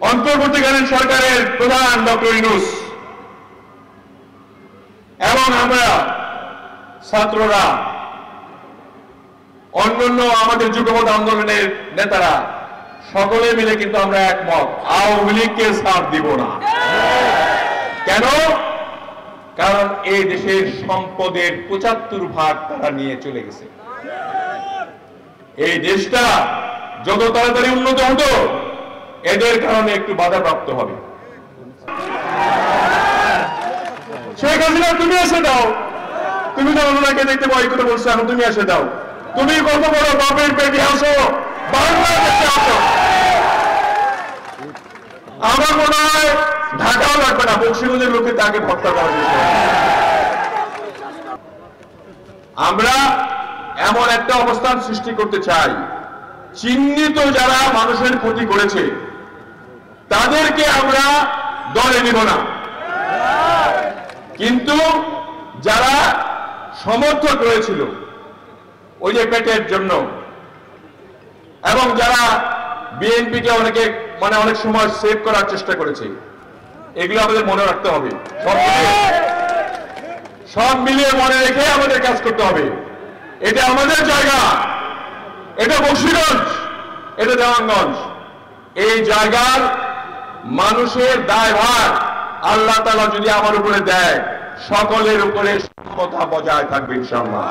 অন্তর্বর্তীকালীন সরকারের প্রধান ডক্টর ইউনূস এবং আমরা ছাত্ররা, অন্যান্য আমাদের যুগপৎ আন্দোলনের নেতারা সকলে মিলে কিন্তু আমরা একমত, আওয়ামী লীগকে সাথ দিব না। কেন? কারণ এই দেশের সম্পদের ৭৫% তারা নিয়ে চলে গেছে। এই দেশটা যত তাড়াতাড়ি উন্নত হতো, এদের কারণে একটু বাধাপ্রাপ্ত হবে। শেখ হাসিনা, তুমি এসে দাও। তুমি তো ওনাকে দেখতে ভয় করে বলছো, এখন তুমি এসে দাও। তুমি কত বড় বাপের পেটে আসো, বাংলাদেশে আসো। আমার মনে হয় ঢাকাও লাগবে না, বক্সিগঞ্জের লোকে তাকে হত্যা করা যেত। আমরা এমন একটা অবস্থান সৃষ্টি করতে চাই, চিহ্নিত যারা মানুষের ক্ষতি করেছে তাদেরকে আমরা দলে নিব না, কিন্তু যারা সমর্থক রয়েছিল ওই যে পেটের জন্য, এবং যারা বিএনপিকে অনেক সময় সেভ করার চেষ্টা করেছে, এগুলো আমাদের মনে রাখতে হবে। সব মিলিয়ে মনে রেখে আমাদের কাজ করতে হবে। এটা আমাদের জায়গা, এটা বক্সিগঞ্জ, এটা দেওয়ানগঞ্জ। এই জায়গার মানুষের দায়ভার আল্লাহ তাআলা যদি আমার উপরে দেয়, সকলের উপরে সমতা বজায় থাকবে ইনশাআল্লাহ।